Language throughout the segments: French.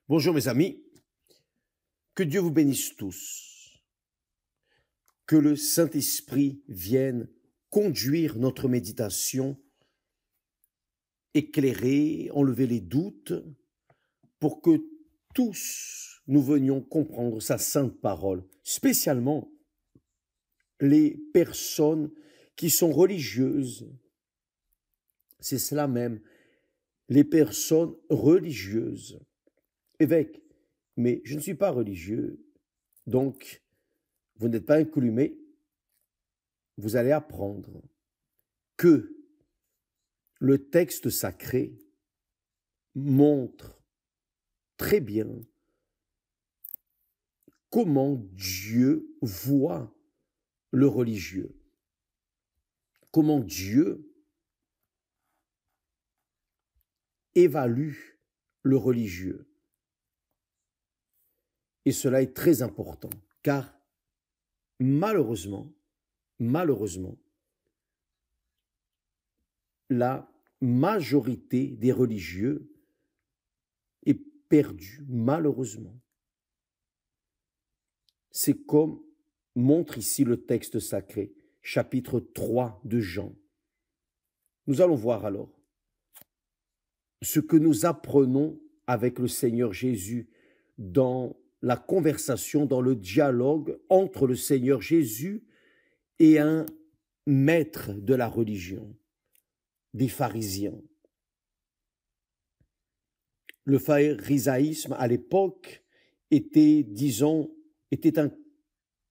Bonjour mes amis, que Dieu vous bénisse tous, que le Saint-Esprit vienne conduire notre méditation, éclairer, enlever les doutes, pour que tous nous venions comprendre sa sainte parole, spécialement les personnes qui sont religieuses. C'est cela même, les personnes religieuses. Évêque, mais je ne suis pas religieux, donc vous n'êtes pas inclus, mais vous allez apprendre que le texte sacré montre très bien comment Dieu voit le religieux, comment Dieu évalue le religieux. Et cela est très important, car malheureusement, la majorité des religieux est perdue, malheureusement. C'est comme montre ici le texte sacré, chapitre 3 de Jean. Nous allons voir alors ce que nous apprenons avec le Seigneur Jésus dans la conversation, dans le dialogue entre le Seigneur Jésus et un maître de la religion, des pharisiens. Le pharisaïsme à l'époque était, était un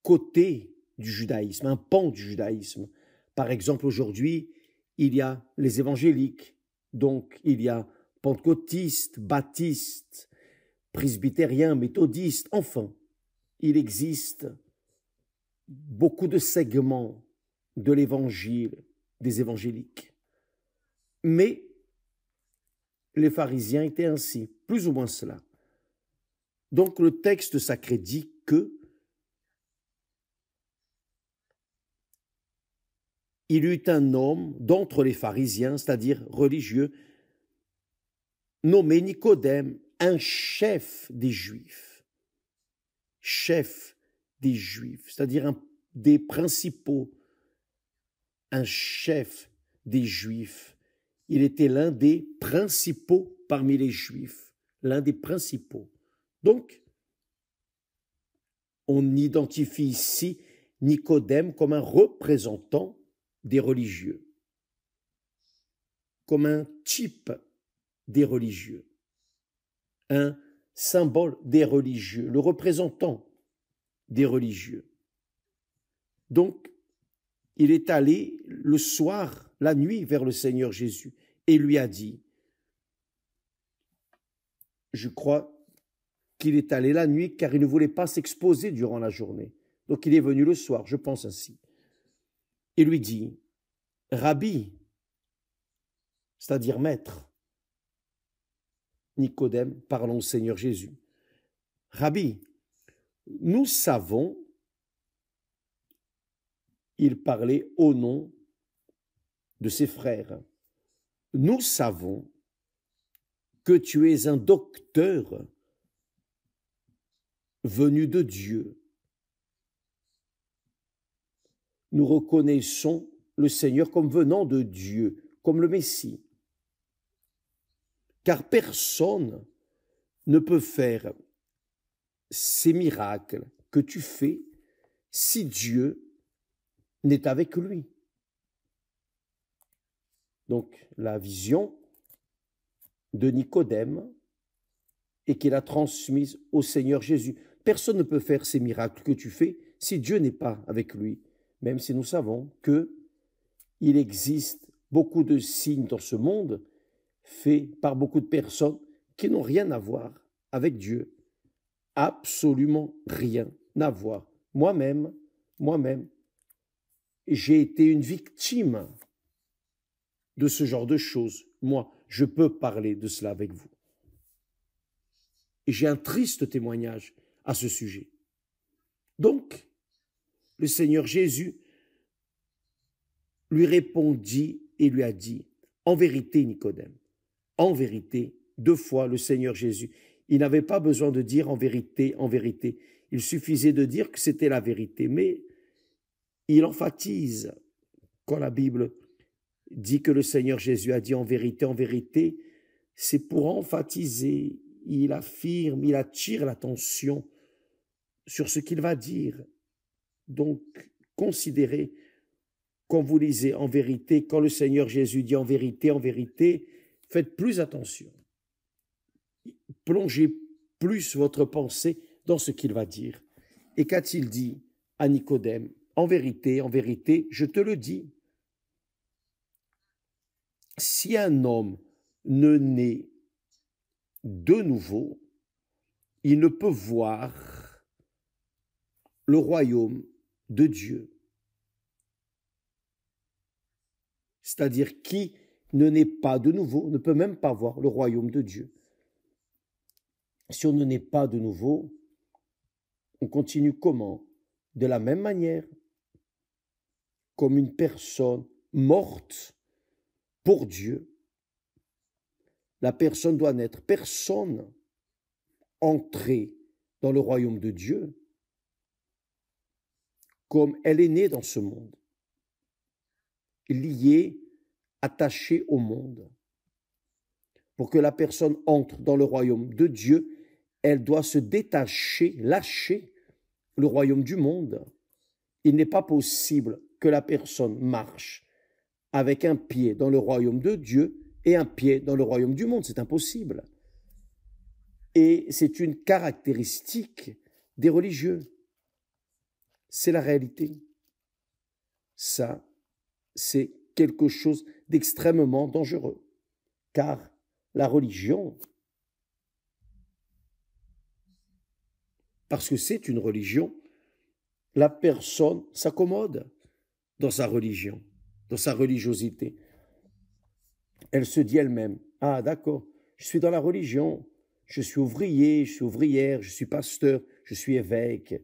côté du judaïsme, un pan du judaïsme. Par exemple, aujourd'hui, il y a les évangéliques, donc il y a pentecôtistes, baptistes, presbytériens, méthodistes, enfin, il existe beaucoup de segments de l'évangile, des évangéliques. Mais les pharisiens étaient ainsi, plus ou moins cela. Donc le texte sacré dit que il eut un homme d'entre les pharisiens, c'est-à-dire religieux, nommé Nicodème, un chef des Juifs, c'est-à-dire des principaux, un chef des Juifs. Il était l'un des principaux parmi les Juifs, l'un des principaux. Donc, on identifie ici Nicodème comme un représentant des religieux, comme un type des religieux, un symbole des religieux, le représentant des religieux. Donc, il est allé le soir, la nuit, vers le Seigneur Jésus et lui a dit, je crois qu'il est allé la nuit car il ne voulait pas s'exposer durant la journée. Donc, il est venu le soir, je pense ainsi. Et lui dit, Rabbi, c'est-à-dire maître, Nicodème, parlons au Seigneur Jésus. Rabbi, nous savons, il parlait au nom de ses frères, nous savons que tu es un docteur venu de Dieu. Nous reconnaissons le Seigneur comme venant de Dieu, comme le Messie. Car personne ne peut faire ces miracles que tu fais si Dieu n'est avec lui. Donc, la vision de Nicodème et qu'il a transmise au Seigneur Jésus. Personne ne peut faire ces miracles que tu fais si Dieu n'est pas avec lui, même si nous savons qu'il existe beaucoup de signes dans ce monde faits par beaucoup de personnes qui n'ont rien à voir avec Dieu. Absolument rien à voir. Moi-même, j'ai été une victime de ce genre de choses. Moi, je peux parler de cela avec vous. Et j'ai un triste témoignage à ce sujet. Donc, le Seigneur Jésus lui répondit et lui a dit, en vérité, Nicodème, en vérité, 2 fois le Seigneur Jésus, Il n'avait pas besoin de dire en vérité, en vérité. Il suffisait de dire que c'était la vérité. Mais il emphatise quand la Bible dit que le Seigneur Jésus a dit en vérité, c'est pour emphatiser. Il affirme, il attire l'attention sur ce qu'il va dire. Donc, considérez, quand vous lisez en vérité, quand le Seigneur Jésus dit en vérité, faites plus attention. Plongez plus votre pensée dans ce qu'il va dire. Et qu'a-t-il dit à Nicodème? En vérité, je te le dis. Si un homme ne naît de nouveau, il ne peut voir le royaume de Dieu. C'est-à-dire qui ne naît pas de nouveau ne peut même pas voir le royaume de Dieu. Si on ne naît pas de nouveau, on continue comment? De la même manière, comme une personne morte pour Dieu. La personne doit naître. Personne entrée dans le royaume de Dieu comme elle est née dans ce monde, liée, attachée au monde. Pour que la personne entre dans le royaume de Dieu, elle doit se détacher, lâcher le royaume du monde. Il n'est pas possible que la personne marche avec un pied dans le royaume de Dieu et un pied dans le royaume du monde. C'est impossible. Et c'est une caractéristique des religieux. C'est la réalité. Ça, c'est quelque chose d'extrêmement dangereux. Car la religion, parce que c'est une religion, la personne s'accommode dans sa religion, dans sa religiosité. Elle se dit elle-même, ah d'accord, je suis dans la religion, je suis ouvrier, je suis ouvrière, je suis pasteur, je suis évêque,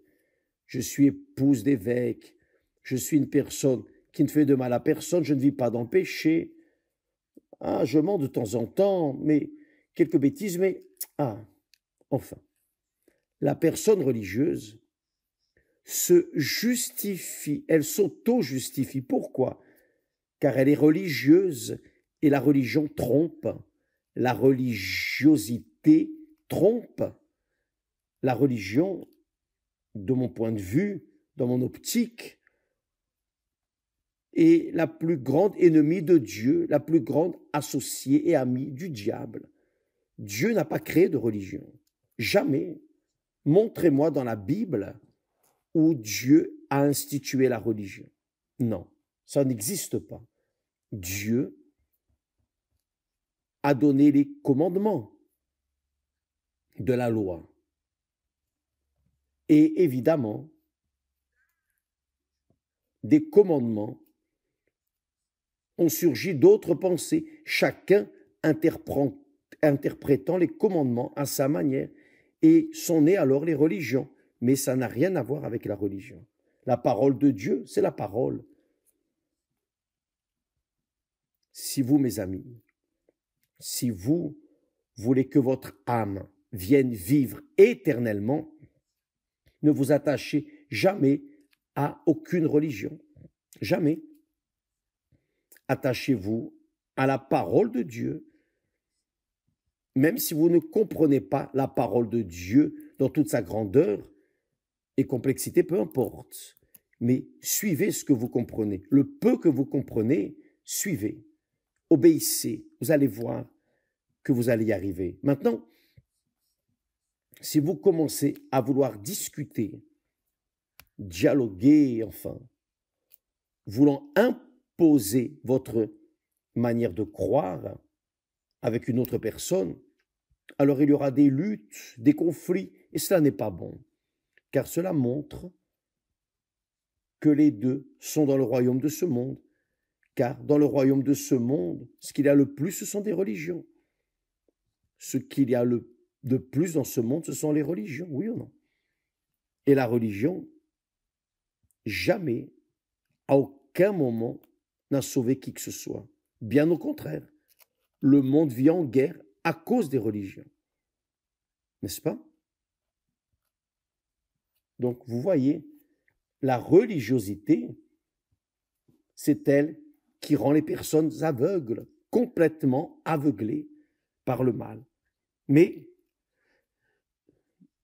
je suis épouse d'évêque, je suis une personne qui ne fait de mal à personne, je ne vis pas dans le péché. Ah, je mens de temps en temps, mais quelques bêtises, mais enfin. La personne religieuse se justifie, elle s'auto-justifie. Pourquoi? Car elle est religieuse et la religion trompe. La religiosité trompe. La religion, de mon point de vue, dans mon optique, est la plus grande ennemie de Dieu, la plus grande associée et amie du diable. Dieu n'a pas créé de religion. Jamais. Montrez-moi dans la Bible où Dieu a institué la religion. Non, ça n'existe pas. Dieu a donné les commandements de la loi. Et évidemment, des commandements ont surgi d'autres pensées, chacun interprétant les commandements à sa manière, et sont nées alors les religions. Mais ça n'a rien à voir avec la religion. La parole de Dieu, c'est la parole. Si vous, mes amis, si vous voulez que votre âme vienne vivre éternellement, ne vous attachez jamais à aucune religion. Jamais. Attachez-vous à la parole de Dieu, même si vous ne comprenez pas la parole de Dieu dans toute sa grandeur et complexité, peu importe. Mais suivez ce que vous comprenez. Le peu que vous comprenez, suivez. Obéissez. Vous allez voir que vous allez y arriver. Maintenant, si vous commencez à vouloir discuter, dialoguer, enfin, voulant imposer votre manière de croire avec une autre personne, alors il y aura des luttes, des conflits, et cela n'est pas bon, car cela montre que les deux sont dans le royaume de ce monde, car dans le royaume de ce monde, ce qu'il y a le plus, ce sont des religions. Ce qu'il y a de plus dans ce monde, ce sont les religions, oui ou non? Et la religion, jamais, à aucun moment, n'a sauvé qui que ce soit. Bien au contraire, le monde vit en guerre à cause des religions. n'est-ce pas? Donc, vous voyez, la religiosité, c'est elle qui rend les personnes aveugles, complètement aveuglées par le mal. Mais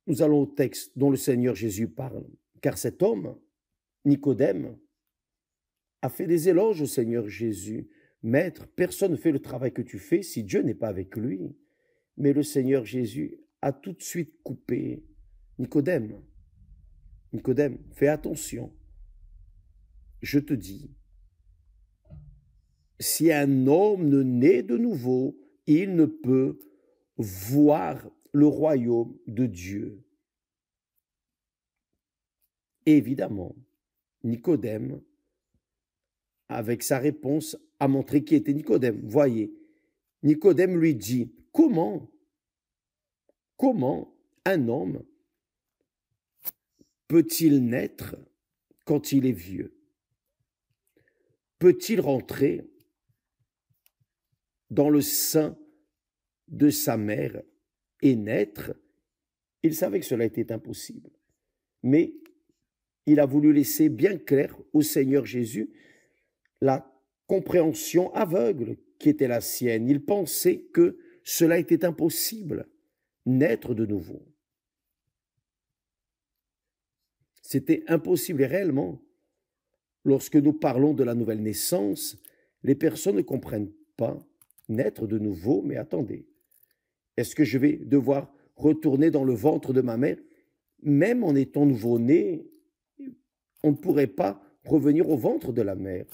nous allons au texte dont le Seigneur Jésus parle, car cet homme, Nicodème, a fait des éloges au Seigneur Jésus. Maître, personne ne fait le travail que tu fais si Dieu n'est pas avec lui. Mais le Seigneur Jésus a tout de suite coupé. Nicodème, fais attention. Je te dis, si un homme ne naît de nouveau, il ne peut voir le royaume de Dieu. Évidemment, Nicodème, avec sa réponse, a montré qui était Nicodème. Voyez, Nicodème lui dit, comment un homme peut-il naître quand il est vieux? Peut-il rentrer dans le sein de sa mère et naître? Il savait que cela était impossible. Mais il a voulu laisser bien clair au Seigneur Jésus la compréhension aveugle qui était la sienne. Il pensait que cela était impossible, naître de nouveau. C'était impossible et réellement, lorsque nous parlons de la nouvelle naissance, les personnes ne comprennent pas naître de nouveau, mais attendez, est-ce que je vais devoir retourner dans le ventre de ma mère? Même en étant nouveau-né, on ne pourrait pas revenir au ventre de la mère.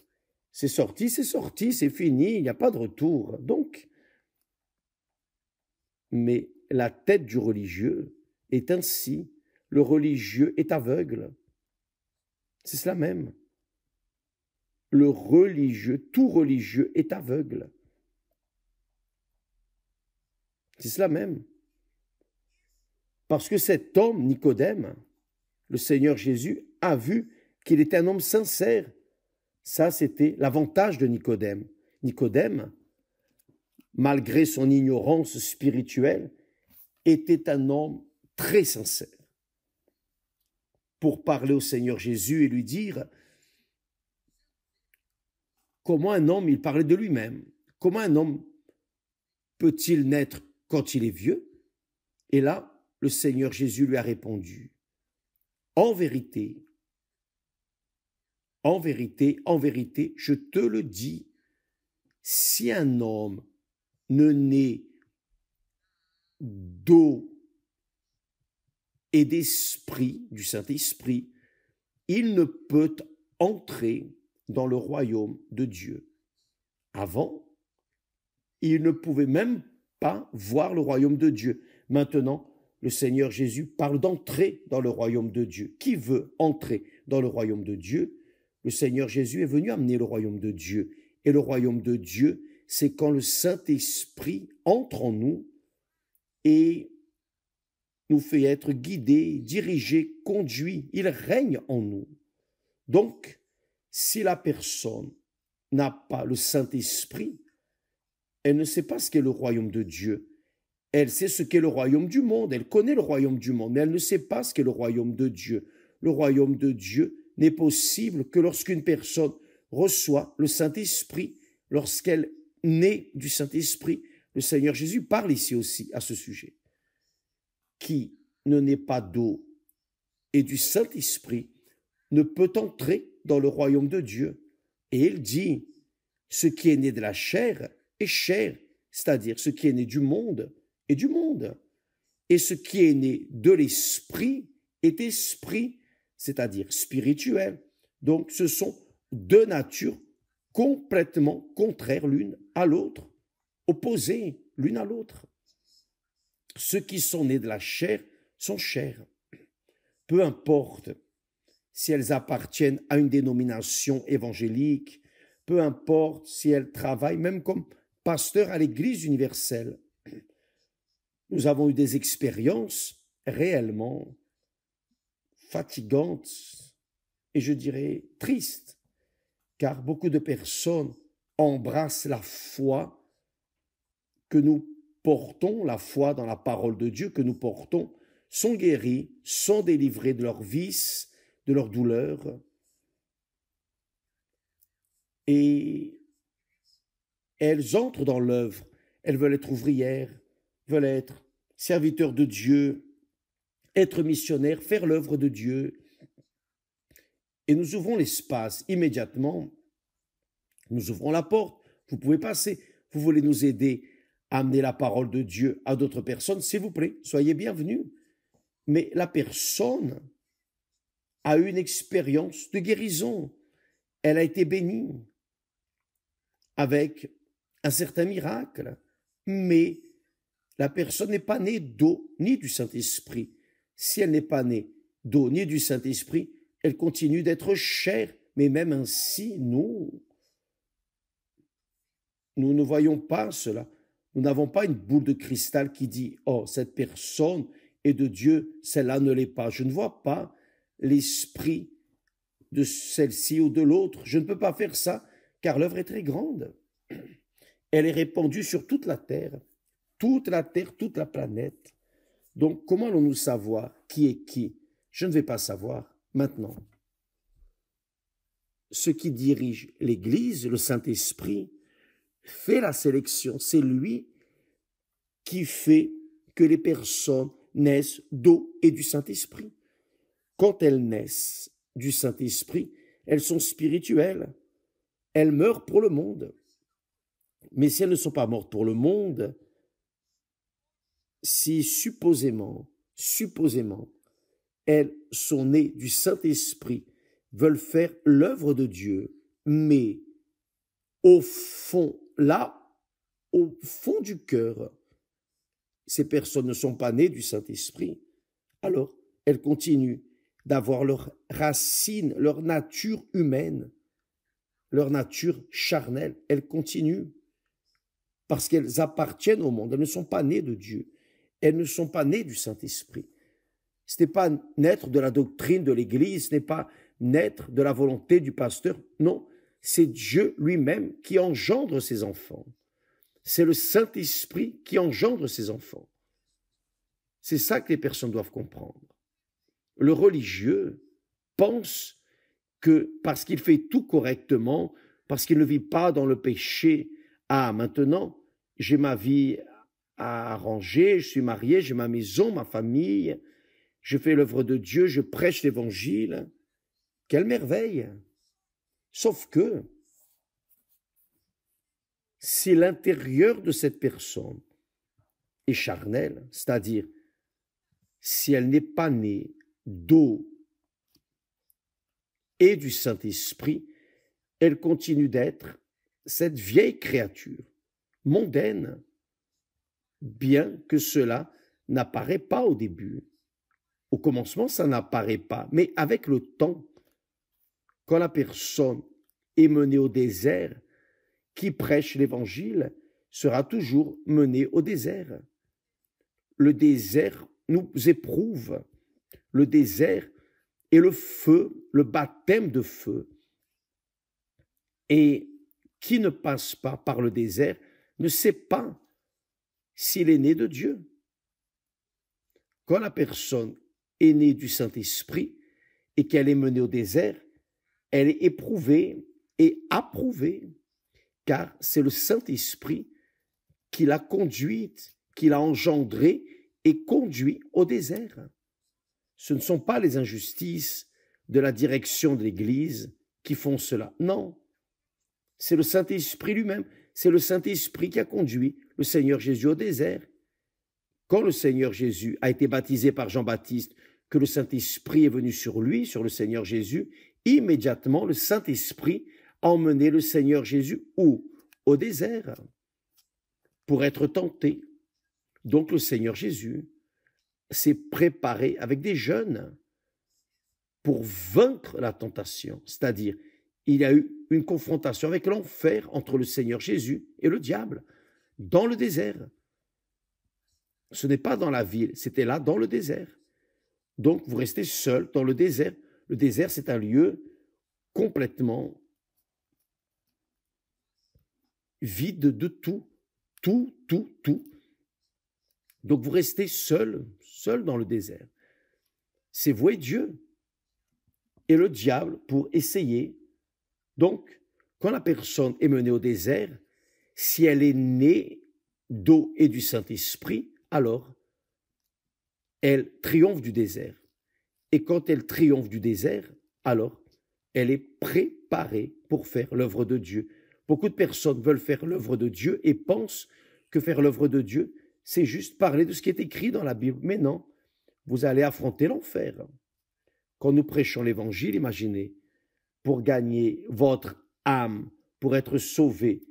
C'est sorti, c'est fini, il n'y a pas de retour. Donc, mais la tête du religieux est ainsi. Le religieux est aveugle. C'est cela même. Le religieux, tout religieux est aveugle. C'est cela même. Parce que cet homme, Nicodème, le Seigneur Jésus, a vu qu'il était un homme sincère. Ça, c'était l'avantage de Nicodème. Nicodème, malgré son ignorance spirituelle, était un homme très sincère pour parler au Seigneur Jésus et lui dire comment un homme, il parlait de lui-même, comment un homme peut-il naître quand il est vieux? Et là, le Seigneur Jésus lui a répondu, en vérité, je te le dis, si un homme ne naît d'eau et d'esprit, du Saint-Esprit, il ne peut entrer dans le royaume de Dieu. Avant, il ne pouvait même pas voir le royaume de Dieu. Maintenant, le Seigneur Jésus parle d'entrer dans le royaume de Dieu. Qui veut entrer dans le royaume de Dieu? Le Seigneur Jésus est venu amener le royaume de Dieu. Et le royaume de Dieu, c'est quand le Saint-Esprit entre en nous et nous fait être guidés, dirigés, conduits. Il règne en nous. Donc, si la personne n'a pas le Saint-Esprit, elle ne sait pas ce qu'est le royaume de Dieu. Elle sait ce qu'est le royaume du monde. Elle connaît le royaume du monde, mais elle ne sait pas ce qu'est le royaume de Dieu. Le royaume de Dieu n'est possible que lorsqu'une personne reçoit le Saint-Esprit, lorsqu'elle naît du Saint-Esprit. Le Seigneur Jésus parle ici aussi à ce sujet. Qui ne naît pas d'eau et du Saint-Esprit ne peut entrer dans le royaume de Dieu. Et il dit, ce qui est né de la chair est chair, c'est-à-dire ce qui est né du monde est du monde. Et ce qui est né de l'esprit est esprit, c'est-à-dire spirituel. Donc ce sont deux natures complètement contraires l'une à l'autre, opposées l'une à l'autre. Ceux qui sont nés de la chair sont chair. Peu importe si elles appartiennent à une dénomination évangélique, peu importe si elles travaillent même comme pasteurs à l'Église universelle. Nous avons eu des expériences réellement fatigantes et je dirais tristes, car beaucoup de personnes embrassent la foi que nous portons la foi dans la parole de Dieu, que nous portons, sont guéries, sont délivrées de leurs vices, de leurs douleurs. Et elles entrent dans l'œuvre. Elles veulent être ouvrières, veulent être serviteurs de Dieu, être missionnaires, faire l'œuvre de Dieu. Et nous ouvrons l'espace immédiatement. Nous ouvrons la porte. Vous pouvez passer. Vous voulez nous aider à amener la parole de Dieu à d'autres personnes, s'il vous plaît, soyez bienvenus. Mais la personne a eu une expérience de guérison. Elle a été bénie avec un certain miracle. Mais la personne n'est pas née d'eau ni du Saint-Esprit. Si elle n'est pas née d'eau ni du Saint-Esprit, elle continue d'être chair. Mais même ainsi, nous ne voyons pas cela. Nous n'avons pas une boule de cristal qui dit « Oh, cette personne est de Dieu, celle-là ne l'est pas. » Je ne vois pas l'esprit de celle-ci ou de l'autre. Je ne peux pas faire ça, car l'œuvre est très grande. Elle est répandue sur toute la terre, toute la planète. Donc, comment allons-nous savoir qui est qui? Je ne vais pas savoir maintenant. Ce qui dirige l'Église, le Saint-Esprit, fait la sélection. C'est lui qui fait que les personnes naissent d'eau et du Saint-Esprit. Quand elles naissent du Saint-Esprit, elles sont spirituelles. Elles meurent pour le monde. Mais si elles ne sont pas mortes pour le monde, si supposément, elles sont nées du Saint-Esprit, veulent faire l'œuvre de Dieu, mais au fond, là, au fond du cœur, ces personnes ne sont pas nées du Saint-Esprit, alors elles continuent d'avoir leurs racines, leur nature humaine, leur nature charnelle. Elles continuent parce qu'elles appartiennent au monde. Elles ne sont pas nées de Dieu. Elles ne sont pas nées du Saint-Esprit. Ce n'est pas naître de la doctrine de l'Église, ce n'est pas naître de la volonté du pasteur. Non, c'est Dieu lui-même qui engendre ses enfants. C'est le Saint-Esprit qui engendre ses enfants. C'est ça que les personnes doivent comprendre. Le religieux pense que parce qu'il fait tout correctement, parce qu'il ne vit pas dans le péché, maintenant, j'ai ma vie à arranger, je suis marié, j'ai ma maison, ma famille, je fais l'œuvre de Dieu, je prêche l'Évangile. Quelle merveille! Sauf que, si l'intérieur de cette personne est charnel, c'est-à-dire si elle n'est pas née d'eau et du Saint-Esprit, elle continue d'être cette vieille créature mondaine, bien que cela n'apparaît pas au début. Au commencement, ça n'apparaît pas, mais avec le temps, quand la personne est menée au désert, qui prêche l'Évangile sera toujours mené au désert. Le désert nous éprouve. Le désert est le feu, le baptême de feu. Et qui ne passe pas par le désert ne sait pas s'il est né de Dieu. Quand la personne est née du Saint-Esprit et qu'elle est menée au désert, elle est éprouvée et approuvée, car c'est le Saint-Esprit qui l'a conduite, qui l'a engendrée et conduit au désert. Ce ne sont pas les injustices de la direction de l'Église qui font cela. Non, c'est le Saint-Esprit lui-même. C'est le Saint-Esprit qui a conduit le Seigneur Jésus au désert. Quand le Seigneur Jésus a été baptisé par Jean-Baptiste, que le Saint-Esprit est venu sur lui, sur le Seigneur Jésus, immédiatement le Saint-Esprit a emmené le Seigneur Jésus où? Au désert, pour être tenté. Donc le Seigneur Jésus s'est préparé avec des jeûnes pour vaincre la tentation, c'est-à-dire il y a eu une confrontation avec l'enfer entre le Seigneur Jésus et le diable dans le désert. Ce n'est pas dans la ville, c'était là dans le désert. Donc vous restez seul dans le désert. Le désert, c'est un lieu complètement vide de tout. Donc vous restez seul dans le désert. C'est vous et Dieu et le diable pour essayer. Donc, quand la personne est menée au désert, si elle est née d'eau et du Saint-Esprit, alors elle triomphe du désert. Et quand elle triomphe du désert, alors elle est préparée pour faire l'œuvre de Dieu. Beaucoup de personnes veulent faire l'œuvre de Dieu et pensent que faire l'œuvre de Dieu, c'est juste parler de ce qui est écrit dans la Bible. Mais non, vous allez affronter l'enfer. Quand nous prêchons l'évangile, imaginez, pour gagner votre âme, pour être sauvé,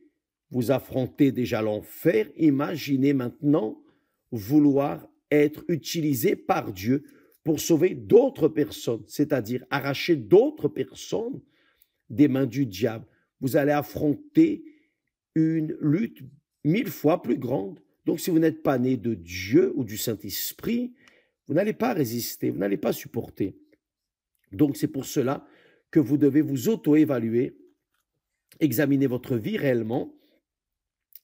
vous affrontez déjà l'enfer. Imaginez maintenant vouloir être utilisé par Dieu pour sauver d'autres personnes, c'est-à-dire arracher d'autres personnes des mains du diable. Vous allez affronter une lutte 1000 fois plus grande. Donc, si vous n'êtes pas né de Dieu ou du Saint-Esprit, vous n'allez pas résister, vous n'allez pas supporter. Donc, c'est pour cela que vous devez vous auto-évaluer, examiner votre vie réellement.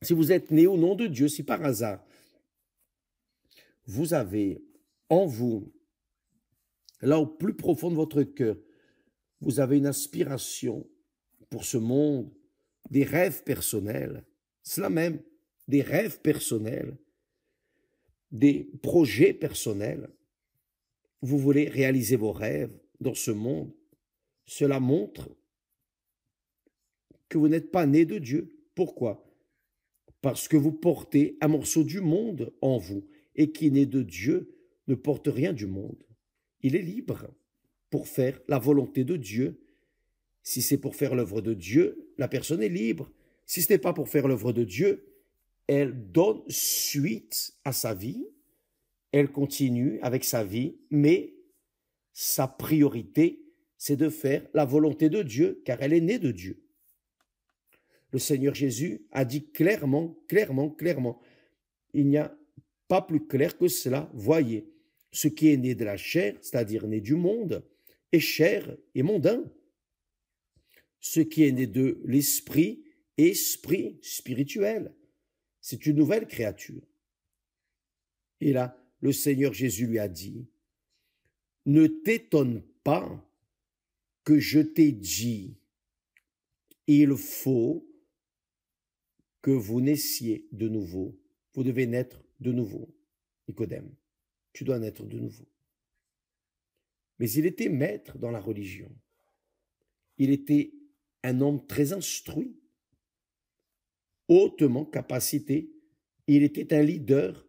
Si vous êtes né au nom de Dieu, si par hasard, vous avez en vous, là au plus profond de votre cœur, vous avez une aspiration pour ce monde, des rêves personnels, cela même, des rêves personnels, des projets personnels, vous voulez réaliser vos rêves dans ce monde, cela montre que vous n'êtes pas né de Dieu. Pourquoi? Parce que vous portez un morceau du monde en vous, et qui est né de Dieu ne porte rien du monde. Il est libre pour faire la volonté de Dieu. Si c'est pour faire l'œuvre de Dieu, la personne est libre. Si ce n'est pas pour faire l'œuvre de Dieu, elle donne suite à sa vie, elle continue avec sa vie, mais sa priorité, c'est de faire la volonté de Dieu, car elle est née de Dieu. Le Seigneur Jésus a dit clairement, il n'y a pas plus clair que cela. Voyez, ce qui est né de la chair, c'est-à-dire né du monde, est chair et mondain. Ce qui est né de l'esprit est esprit spirituel. C'est une nouvelle créature. Et là, le Seigneur Jésus lui a dit, ne t'étonne pas que je t'ai dit, il faut que vous naissiez de nouveau. Vous devez naître de nouveau. Nicodème, tu dois naître de nouveau. Mais il était maître dans la religion. Il était un homme très instruit, hautement capacité. Il était un leader,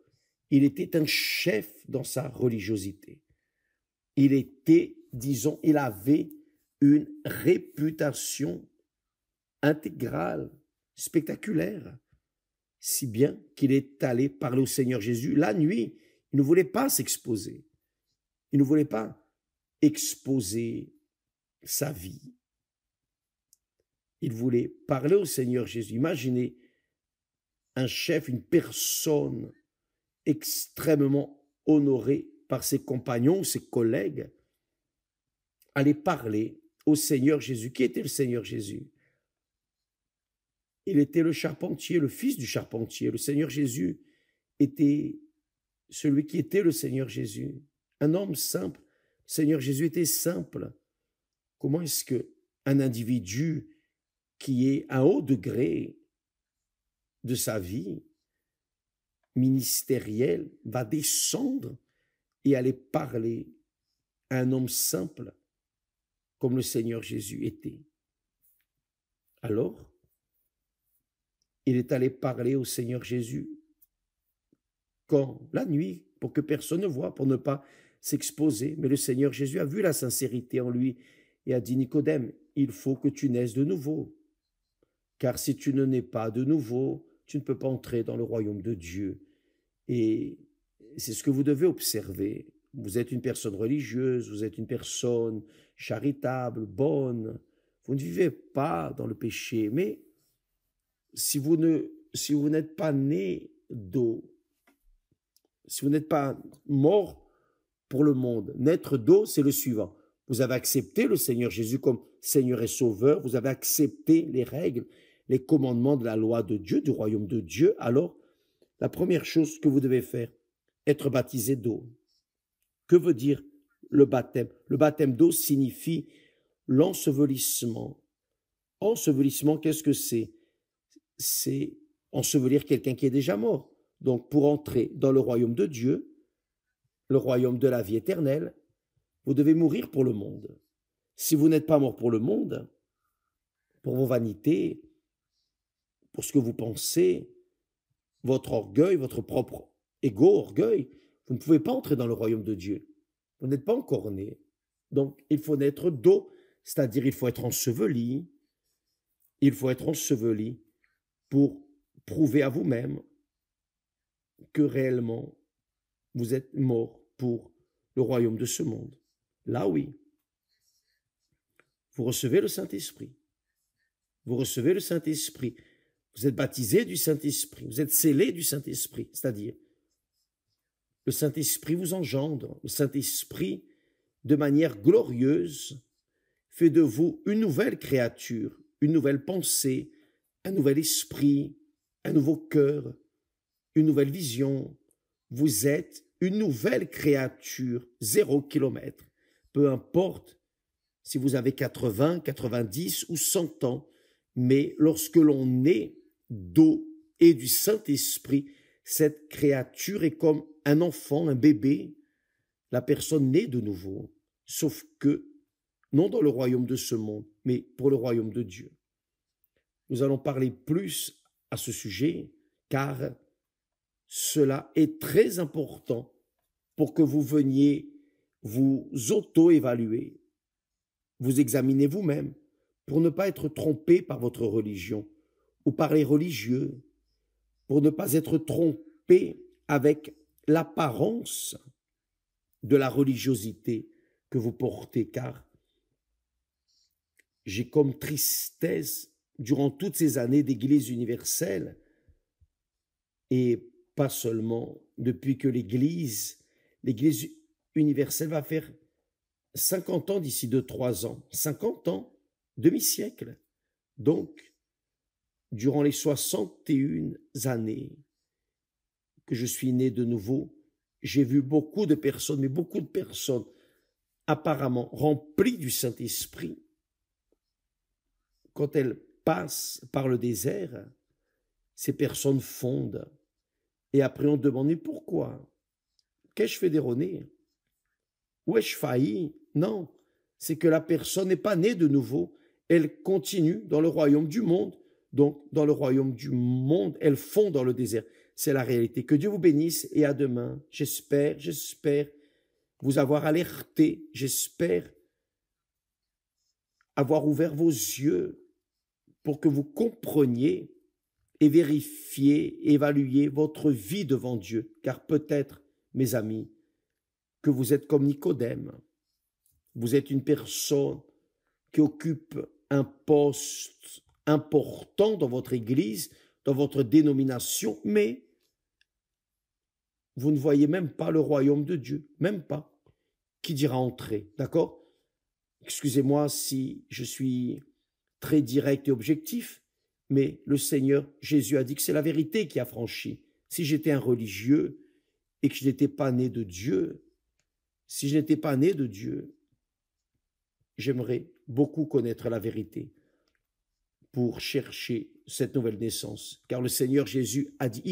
il était un chef dans sa religiosité. Il était, disons, il avait une réputation intégrale, spectaculaire, si bien qu'il est allé parler au Seigneur Jésus la nuit. Il ne voulait pas s'exposer. Il ne voulait pas exposer sa vie. Il voulait parler au Seigneur Jésus. Imaginez un chef, une personne extrêmement honorée par ses compagnons, ses collègues, aller parler au Seigneur Jésus. Qui était le Seigneur Jésus? Il était le charpentier, le fils du charpentier. Le Seigneur Jésus était celui qui était le Seigneur Jésus, un homme simple. Le Seigneur Jésus était simple. Comment est-ce qu'un individu qui est à un haut degré de sa vie ministérielle va descendre et aller parler à un homme simple comme le Seigneur Jésus était? Alors, il est allé parler au Seigneur Jésus quand? La nuit, pour que personne ne voie, pour ne pas s'exposer. Mais le Seigneur Jésus a vu la sincérité en lui et a dit, Nicodème, il faut que tu naisses de nouveau. Car si tu ne nais pas de nouveau, tu ne peux pas entrer dans le royaume de Dieu. Et c'est ce que vous devez observer. Vous êtes une personne religieuse, vous êtes une personne charitable, bonne. Vous ne vivez pas dans le péché. Mais si vous n'êtes pas né d'eau, si vous n'êtes pas mort pour le monde, naître d'eau, c'est le suivant. Vous avez accepté le Seigneur Jésus comme Seigneur et Sauveur, vous avez accepté les règles, les commandements de la loi de Dieu, du royaume de Dieu. Alors, la première chose que vous devez faire, être baptisé d'eau. Que veut dire le baptême? Le baptême d'eau signifie l'ensevelissement. Ensevelissement, qu'est-ce que c'est? C'est ensevelir quelqu'un qui est déjà mort. Donc, pour entrer dans le royaume de Dieu, le royaume de la vie éternelle, vous devez mourir pour le monde. Si vous n'êtes pas mort pour le monde, pour vos vanités, pour ce que vous pensez, votre orgueil, votre propre orgueil, vous ne pouvez pas entrer dans le royaume de Dieu. Vous n'êtes pas encore né. Donc, il faut naître d'eau, c'est-à-dire il faut être enseveli. Il faut être enseveli pour prouver à vous-même que réellement vous êtes mort pour le royaume de ce monde. Là, oui. Vous recevez le Saint-Esprit. Vous recevez le Saint-Esprit. Vous êtes baptisé du Saint-Esprit. Vous êtes scellé du Saint-Esprit. C'est-à-dire, le Saint-Esprit vous engendre. Le Saint-Esprit, de manière glorieuse, fait de vous une nouvelle créature, une nouvelle pensée, un nouvel esprit, un nouveau cœur, une nouvelle vision. Vous êtes une nouvelle créature, 0 kilomètre. Peu importe si vous avez 80, 90 ou 100 ans, mais lorsque l'on naît d'eau et du Saint-Esprit, cette créature est comme un enfant, un bébé. La personne naît de nouveau, sauf que non dans le royaume de ce monde, mais pour le royaume de Dieu. Nous allons parler plus à ce sujet, car cela est très important pour que vous veniez vous auto-évaluer, vous examiner vous-même, pour ne pas être trompé par votre religion ou par les religieux, pour ne pas être trompé avec l'apparence de la religiosité que vous portez, car j'ai comme tristesse, durant toutes ces années d'Église universelle, et pas seulement depuis que l'Église universelle va faire 50 ans d'ici 2-3 ans, 50 ans, demi-siècle. Donc, durant les 61 années que je suis né de nouveau, j'ai vu beaucoup de personnes, mais beaucoup de personnes apparemment remplies du Saint-Esprit. Quand elles passent par le désert, ces personnes fondent. Et après on demande, mais pourquoi? Qu'ai-je fait d'erroné? Où ai-je failli? Non, c'est que la personne n'est pas née de nouveau. Elle continue dans le royaume du monde. Donc, dans le royaume du monde, elle fond dans le désert. C'est la réalité. Que Dieu vous bénisse et à demain. J'espère vous avoir alerté. J'espère avoir ouvert vos yeux pour que vous compreniez et vérifiez, évaluiez votre vie devant Dieu. Car peut-être, mes amis, que vous êtes comme Nicodème. Vous êtes une personne qui occupe un poste important dans votre église, dans votre dénomination, mais vous ne voyez même pas le royaume de Dieu, même pas. Qui dira entrer, d'accord? Excusez-moi si je suis très direct et objectif, mais le Seigneur Jésus a dit que c'est la vérité qui a franchi. Si j'étais un religieux et que je n'étais pas né de Dieu, si je n'étais pas né de Dieu, j'aimerais beaucoup connaître la vérité pour chercher cette nouvelle naissance. Car le Seigneur Jésus a dit,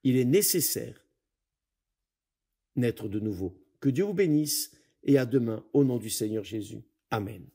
il est nécessaire naître de nouveau. Que Dieu vous bénisse et à demain au nom du Seigneur Jésus. Amen.